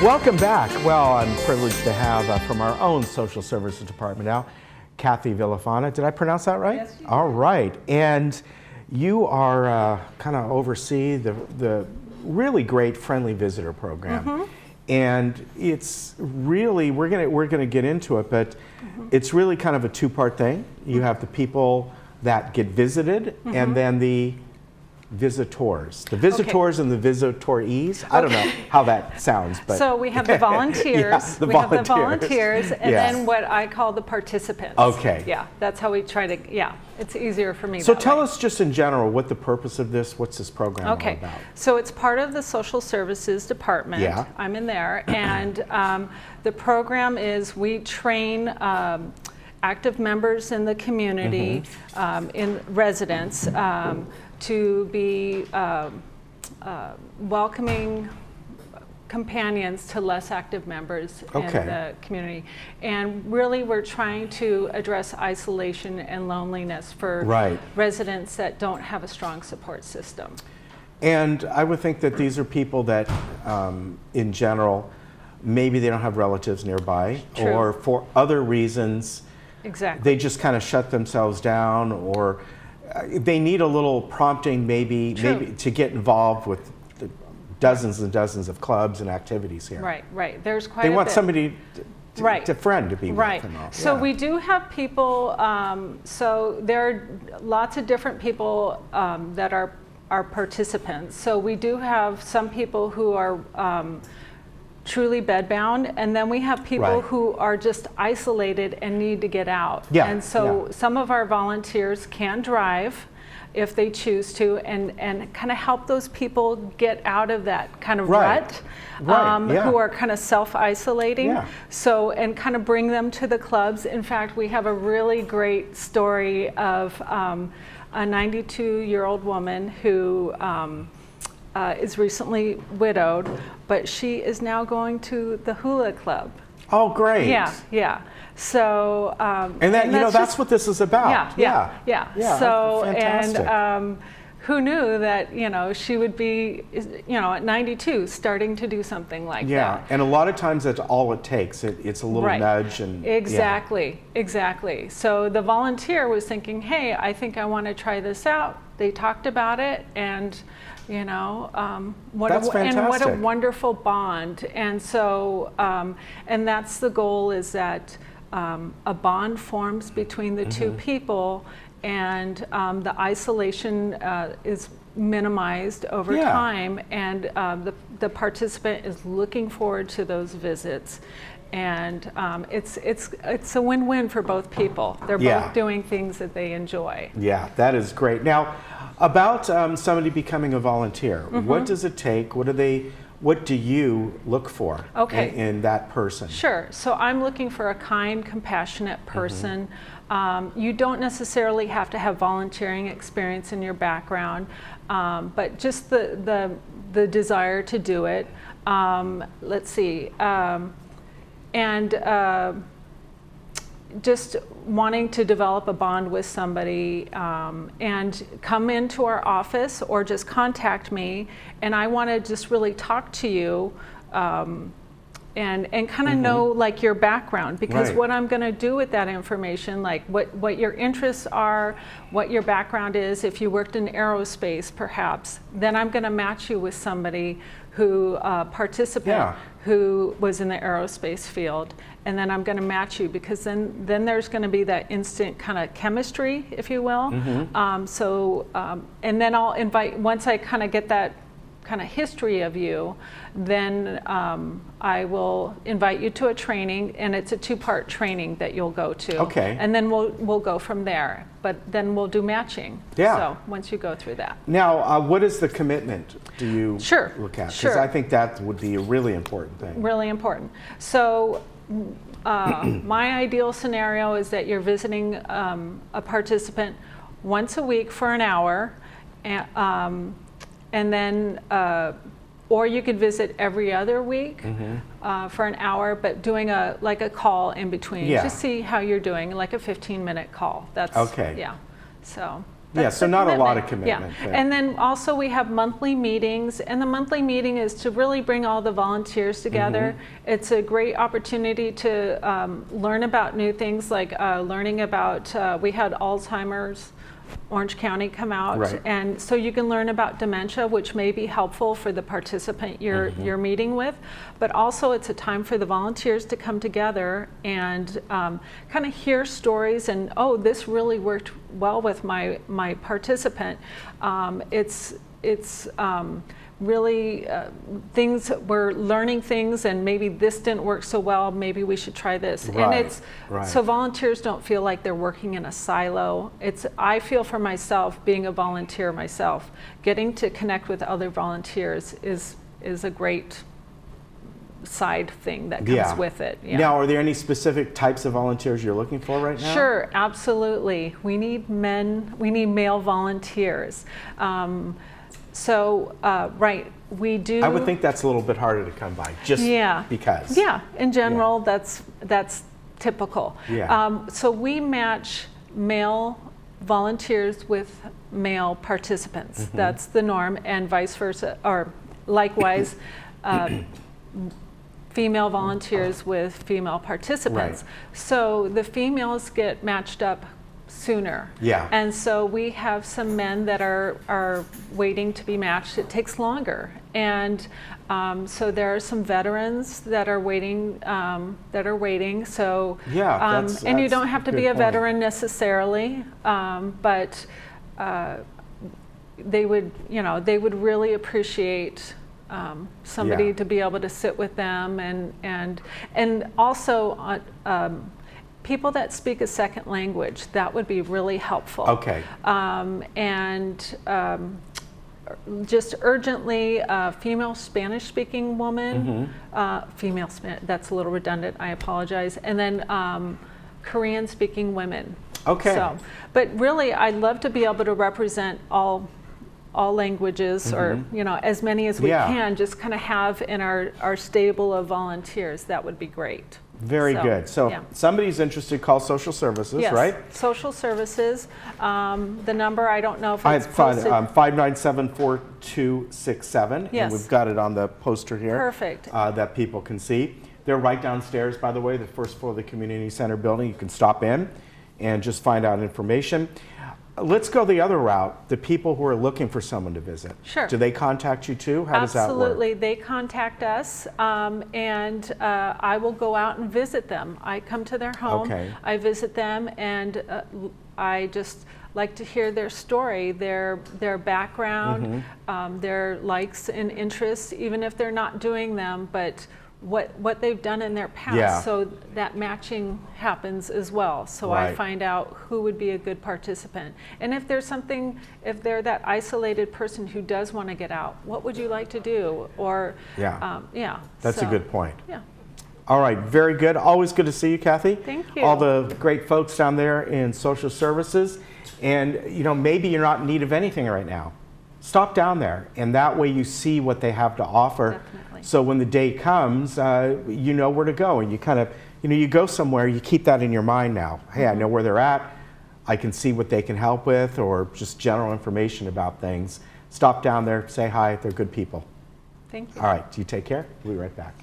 Welcome back. Well, I'm privileged to have from our own social services department now, Kathy Villafana. Did I pronounce that right? Yes, you did. All right. And you are kind of oversee the really great friendly visitor program. Mm-hmm. And it's really, we're gonna get into it, but it's really kind of a two-part thing. You have the people that get visited, and then the visitors. The visitors and the visitorees. I don't know how that sounds, but so we have the volunteers. Yeah, we have the volunteers, and Yes. then what I call the participants. Okay. Yeah, that's how we try to. Yeah, it's easier for me. So that tell way. us just in general what the purpose of this. What's this program all Okay, about? so it's part of the social services department. Yeah. I'm in there, and the program is we train active members in the community, in residents, to be welcoming companions to less active members in the community. And really we're trying to address isolation and loneliness for residents that don't have a strong support system. And I would think that these are people that, in general, maybe they don't have relatives nearby, or for other reasons, they just kind of shut themselves down, or they need a little prompting maybe to get involved with the dozens and dozens of clubs and activities here. Right. There's quite They a want bit. somebody to friend to be with. And all. So we do have people, so there are lots of different people that are participants. So we do have some people who are truly bedbound, and then we have people who are just isolated and need to get out. And so some of our volunteers can drive if they choose to, and kind of help those people get out of that kind of rut, who are kind of self-isolating. So, and kind of bring them to the clubs. In fact, we have a really great story of a 92-year-old woman who is recently widowed, but she is now going to the hula club. Oh, great. Yeah. So, and that, that's what this is about. Yeah. So, fantastic. and who knew that, she would be, at 92 starting to do something like that. And a lot of times that's all it takes. It's a little nudge. And Exactly. So the volunteer was thinking, hey, I think I want to try this out. They talked about it, and what a wonderful bond. And so, and that's the goal, is that a bond forms between the two people, and the isolation is minimized over time, and the participant is looking forward to those visits. And it's a win-win for both people. They're both doing things that they enjoy. Yeah, that is great. Now, about somebody becoming a volunteer, what does it take? What do you look for in that person? Sure. So I'm looking for a kind, compassionate person. You don't necessarily have to have volunteering experience in your background, but just the desire to do it. Let's see. Just wanting to develop a bond with somebody, and come into our office or just contact me, and I want to just really talk to you, and kind of know like your background, because what I'm going to do with that information, like what your interests are, what your background is. If you worked in aerospace perhaps, then I'm going to match you with somebody who participant who was in the aerospace field, and then I'm going to match you, because then there's going to be that instant kind of chemistry, if you will. And then I'll invite, once I kind of get that kind of history of you, then I will invite you to a training, and it's a 2-part training that you'll go to. And then we'll go from there. But then we'll do matching. So once you go through that. Now, what is the commitment do you look at? Because I think that would be a really important thing. Really important. So my ideal scenario is that you're visiting a participant once a week for an hour, and then or you could visit every other week for an hour, but doing a call in between. Just see how you're doing, like a 15-minute call. That's So Yeah, so not a lot of commitment. Yeah. And then also we have monthly meetings, and the monthly meeting is to really bring all the volunteers together. It's a great opportunity to learn about new things, like learning about, we had Alzheimer's, Orange County come out, right. And so you can learn about dementia, which may be helpful for the participant you're meeting with, but also it's a time for the volunteers to come together and kind of hear stories and, oh, this really worked well with my participant. It's really things, we're learning things, and maybe this didn't work so well, maybe we should try this. Right, and it's right. So volunteers don't feel like they're working in a silo. I feel for myself, being a volunteer myself, getting to connect with other volunteers is a great side thing that comes with it. Yeah. Now, are there any specific types of volunteers you're looking for right now? Sure, absolutely. We need male volunteers. Right, we do. I would think that's a little bit harder to come by, just because. Yeah, in general, that's typical. Yeah. So we match male volunteers with male participants. That's the norm, and vice versa, or likewise, female volunteers with female participants. Right. So the females get matched up sooner. Yeah. And so we have some men that are waiting to be matched. It takes longer. And so there are some veterans that are waiting. So yeah, and you don't have to be a point. Veteran necessarily, but they would really appreciate somebody to be able to sit with them and also people that speak a second language, that would be really helpful. Okay. Just urgently, female Spanish-speaking woman, that's a little redundant, I apologize, and then Korean-speaking women. Okay. So, but really, I'd love to be able to represent all languages, or as many as we can, just kind of have in our stable of volunteers. That would be great. Very good. So somebody's interested, call social services, right? Social services. The number, I don't know if it's posted. 597-4267. Yes. And we've got it on the poster here. Perfect. That people can see. They're right downstairs, by the way, the first floor of the community center building. You can stop in and just find out information. Let's go the other route, the people who are looking for someone to visit. Sure. Do they contact you too? How does that work? Absolutely. They contact us, and I will go out and visit them. I come to their home, I visit them, and I just like to hear their story, their background, their likes and interests, even if they're not doing them, but what they've done in their past, so that matching happens as well. So I find out who would be a good participant. And if there's something, if they're that isolated person who does want to get out, what would you like to do? Or that's a good point. Yeah. All right, very good. Always good to see you, Kathy. Thank you. All the great folks down there in social services. And maybe you're not in need of anything right now. Stop down there, and that way you see what they have to offer. Definitely. So when the day comes, you know where to go, and you kind of, you go somewhere, you keep that in your mind now. Hey, I know where they're at. I can see what they can help with, or just general information about things. Stop down there, say hi, they're good people. Thank you. All right, you take care. We'll be right back.